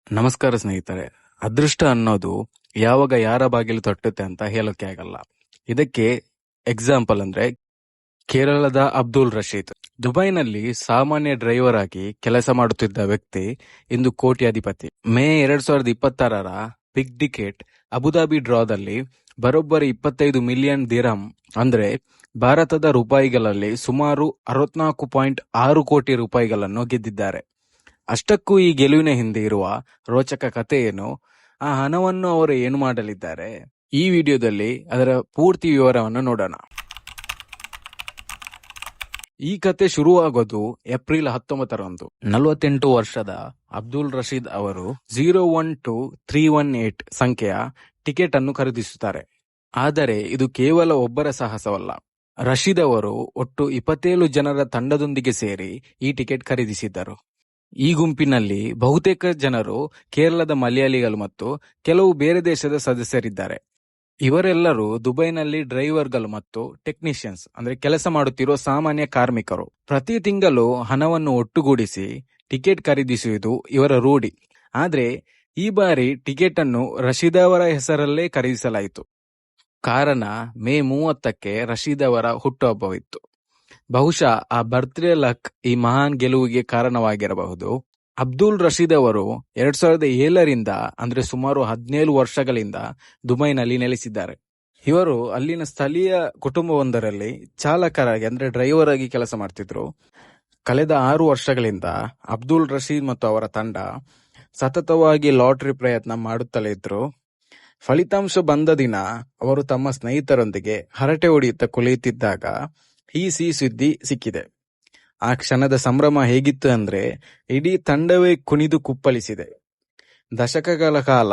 ನಮಸ್ಕಾರ ಸ್ನೇಹಿತರೆ. ಅದೃಷ್ಟ ಅನ್ನೋದು ಯಾವಾಗ ಯಾರ ಬಾಗಿಲು ತಟ್ಟುತ್ತೆ ಅಂತ ಹೇಳೋಕೆ ಆಗಲ್ಲ. ಇದಕ್ಕೆ ಎಕ್ಸಾಂಪಲ್ ಅಂದ್ರೆ ಕೇರಳದ ಅಬ್ದುಲ್ ರಶೀದ್. ದುಬೈನಲ್ಲಿ ಸಾಮಾನ್ಯ ಡ್ರೈವರ್ ಆಗಿ ಕೆಲಸ ಮಾಡುತ್ತಿದ್ದ ವ್ಯಕ್ತಿ ಇಂದು ಕೋಟ್ಯಾಧಿಪತಿ. ಮೇ 2026ರ ಬಿಗ್ ಟಿಕೆಟ್ ಅಬುದಾಬಿ ಡ್ರಾದಲ್ಲಿ ಬರೋಬ್ಬರಿ 25 ಮಿಲಿಯನ್ ದಿರಂ ಅಂದ್ರೆ ಭಾರತದ ರೂಪಾಯಿಗಳಲ್ಲಿ ಸುಮಾರು 64.6 ಕೋಟಿ ರೂಪಾಯಿಗಳನ್ನು ಗೆದ್ದಿದ್ದಾರೆ. ಅಷ್ಟಕ್ಕೂ ಈ ಗೆಲುವಿನ ಹಿಂದೆ ಇರುವ ರೋಚಕ ಕಥೆ ಏನು? ಆ ಹಣವನ್ನು ಅವರು ಏನು ಮಾಡಲಿದ್ದಾರೆ? ಈ ವಿಡಿಯೋದಲ್ಲಿ ಅದರ ಪೂರ್ತಿ ವಿವರವನ್ನು ನೋಡೋಣ. ಈ ಕತೆ ಶುರುವಾಗೋದು ಏಪ್ರಿಲ್ 19ರಂದು. 48 ವರ್ಷದ ಅಬ್ದುಲ್ ರಶೀದ್ ಅವರು 012318 ಸಂಖ್ಯೆಯ ಟಿಕೆಟ್ ಅನ್ನು ಖರೀದಿಸುತ್ತಾರೆ. ಆದರೆ ಇದು ಕೇವಲ ಒಬ್ಬರ ಸಾಹಸವಲ್ಲ. ರಶೀದ್ ಅವರು ಒಟ್ಟು 27 ಜನರ ತಂಡದೊಂದಿಗೆ ಸೇರಿ ಈ ಟಿಕೆಟ್ ಖರೀದಿಸಿದ್ದರು. ಈ ಗುಂಪಿನಲ್ಲಿ ಬಹುತೇಕ ಜನರು ಕೇರಳದ ಮಲಯಾಳಿಗಳು ಮತ್ತು ಕೆಲವು ಬೇರೆ ದೇಶದ ಸದಸ್ಯರಿದ್ದಾರೆ. ಇವರೆಲ್ಲರೂ ದುಬೈನಲ್ಲಿ ಡ್ರೈವರ್ಗಳು ಮತ್ತು ಟೆಕ್ನಿಷಿಯನ್ಸ್ ಅಂದ್ರೆ ಕೆಲಸ ಮಾಡುತ್ತಿರುವ ಸಾಮಾನ್ಯ ಕಾರ್ಮಿಕರು. ಪ್ರತಿ ತಿಂಗಳು ಹಣವನ್ನು ಒಟ್ಟುಗೂಡಿಸಿ ಟಿಕೆಟ್ ಖರೀದಿಸುವುದು ಇವರ ರೂಢಿ. ಆದ್ರೆ ಈ ಬಾರಿ ಟಿಕೆಟ್ ಅನ್ನು ರಶೀದ್ ಅವರ ಹೆಸರಲ್ಲೇ ಖರೀದಿಸಲಾಯಿತು. ಕಾರಣ ಮೇ 30ಕ್ಕೆ ರಶೀದ್ ಅವರ ಹುಟ್ಟುಹಬ್ಬವಿತ್ತು. ಬಹುಶಃ ಆ ಬರ್ತ್ಡೇ ಲಕ್ ಈ ಮಹಾನ್ ಗೆಲುವಿಗೆ ಕಾರಣವಾಗಿರಬಹುದು. ಅಬ್ದುಲ್ ರಶೀದ್ ಅವರು 2007ರಿಂದ ಅಂದ್ರೆ ಸುಮಾರು 17 ವರ್ಷಗಳಿಂದ ದುಬೈನಲ್ಲಿ ನೆಲೆಸಿದ್ದಾರೆ. ಇವರು ಅಲ್ಲಿನ ಸ್ಥಳೀಯ ಕುಟುಂಬವೊಂದರಲ್ಲಿ ಚಾಲಕರಾಗಿ ಅಂದ್ರೆ ಡ್ರೈವರ್ ಆಗಿ ಕೆಲಸ ಮಾಡ್ತಿದ್ರು. ಕಳೆದ 6 ವರ್ಷಗಳಿಂದ ಅಬ್ದುಲ್ ರಶೀದ್ ಮತ್ತು ಅವರ ತಂಡ ಸತತವಾಗಿ ಲಾಟರಿ ಪ್ರಯತ್ನ ಮಾಡುತ್ತಲೇ ಇದ್ರು. ಫಲಿತಾಂಶ ಬಂದ ದಿನ ಅವರು ತಮ್ಮ ಸ್ನೇಹಿತರೊಂದಿಗೆ ಹರಟೆ ಹೊಡೆಯುತ್ತಾ ಕುಳಿತಿದ್ದಾಗ ಈ ಸಿಹಿ ಸುದ್ದಿ ಸಿಕ್ಕಿದೆ. ಆ ಕ್ಷಣದ ಸಂಭ್ರಮ ಹೇಗಿತ್ತು ಅಂದ್ರೆ ಇಡೀ ತಂಡವೇ ಕುಣಿದು ಕುಪ್ಪಳಿಸಿದೆ. ದಶಕಗಳ ಕಾಲ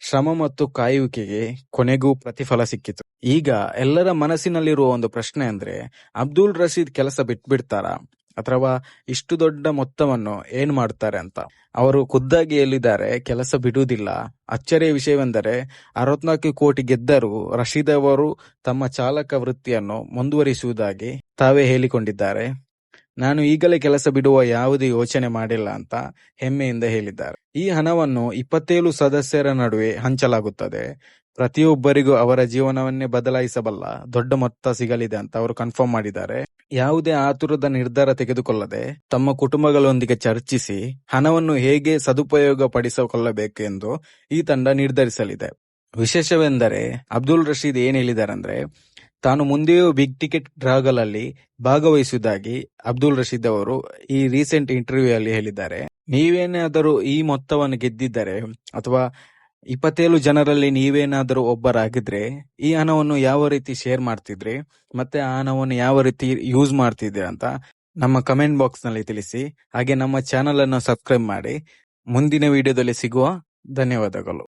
ಶ್ರಮ ಮತ್ತು ಕಾಯುವಿಕೆಗೆ ಕೊನೆಗೂ ಪ್ರತಿಫಲ ಸಿಕ್ಕಿತು. ಈಗ ಎಲ್ಲರ ಮನಸ್ಸಿನಲ್ಲಿರುವ ಒಂದು ಪ್ರಶ್ನೆ ಅಂದ್ರೆ ಅಬ್ದುಲ್ ರಶೀದ್ ಕೆಲಸ ಬಿಟ್ಬಿಡ್ತಾರಾ ಅಥವಾ ಇಷ್ಟು ದೊಡ್ಡ ಮೊತ್ತವನ್ನು ಏನ್ ಮಾಡ್ತಾರೆ ಅಂತ. ಅವರು ಖುದ್ದಾಗಿ ಹೇಳಿದ್ದಾರೆ, ಕೆಲಸ ಬಿಡುವುದಿಲ್ಲ. ಅಚ್ಚರಿಯ ವಿಷಯವೆಂದರೆ 64 ಕೋಟಿ ಗೆದ್ದರೂ ರಶೀದ್ ಅವರು ತಮ್ಮ ಚಾಲಕ ವೃತ್ತಿಯನ್ನು ಮುಂದುವರಿಸುವುದಾಗಿ ತಾವೇ ಹೇಳಿಕೊಂಡಿದ್ದಾರೆ. ನಾನು ಈಗಲೇ ಕೆಲಸ ಬಿಡುವ ಯಾವುದೇ ಯೋಚನೆ ಮಾಡಿಲ್ಲ ಅಂತ ಹೆಮ್ಮೆಯಿಂದ ಹೇಳಿದ್ದಾರೆ. ಈ ಹಣವನ್ನು 27 ಸದಸ್ಯರ ನಡುವೆ ಹಂಚಲಾಗುತ್ತದೆ. ಪ್ರತಿಯೊಬ್ಬರಿಗೂ ಅವರ ಜೀವನವನ್ನೇ ಬದಲಾಯಿಸಬಲ್ಲ ದೊಡ್ಡ ಮೊತ್ತ ಸಿಗಲಿದೆ ಅಂತ ಅವರು ಕನ್ಫರ್ಮ್ ಮಾಡಿದ್ದಾರೆ. ಯಾವುದೇ ಆತುರದ ನಿರ್ಧಾರ ತೆಗೆದುಕೊಳ್ಳದೆ ತಮ್ಮ ಕುಟುಂಬಗಳೊಂದಿಗೆ ಚರ್ಚಿಸಿ ಹಣವನ್ನು ಹೇಗೆ ಸದುಪಯೋಗ ಪಡಿಸಿಕೊಳ್ಳಬೇಕು ಎಂದು ಈ ತಂಡ ನಿರ್ಧರಿಸಲಿದೆ. ವಿಶೇಷವೆಂದರೆ ಅಬ್ದುಲ್ ರಶೀದ್ ಏನ್ ಹೇಳಿದ್ದಾರೆ ಅಂದ್ರೆ ತಾನು ಮುಂದೆಯೂ ಬಿಗ್ ಟಿಕೆಟ್ ಡ್ರಾಗಳಲ್ಲಿ ಭಾಗವಹಿಸುವುದಾಗಿ ಅಬ್ದುಲ್ ರಶೀದ್ ಅವರು ಈ ರೀಸೆಂಟ್ ಇಂಟರ್ವ್ಯೂ ಅಲ್ಲಿ ಹೇಳಿದ್ದಾರೆ. ನೀವೇನಾದರೂ ಈ ಮೊತ್ತವನ್ನು ಗೆದ್ದಿದ್ದರೆ ಅಥವಾ 27 ಜನರಲ್ಲಿ ನೀವೇನಾದರೂ ಒಬ್ಬರಾಗಿದ್ರೆ ಈ ಹಣವನ್ನು ಯಾವ ರೀತಿ ಶೇರ್ ಮಾಡ್ತಿದ್ರಿ ಮತ್ತೆ ಆ ಹಣವನ್ನು ಯಾವ ರೀತಿ ಯೂಸ್ ಮಾಡ್ತಿದ್ರಿ ಅಂತ ನಮ್ಮ ಕಮೆಂಟ್ ಬಾಕ್ಸ್ ನಲ್ಲಿ ತಿಳಿಸಿ. ಹಾಗೆ ನಮ್ಮ ಚಾನೆಲ್ ಅನ್ನು ಸಬ್ಸ್ಕ್ರೈಬ್ ಮಾಡಿ. ಮುಂದಿನ ವಿಡಿಯೋದಲ್ಲಿ ಸಿಗುವ. ಧನ್ಯವಾದಗಳು.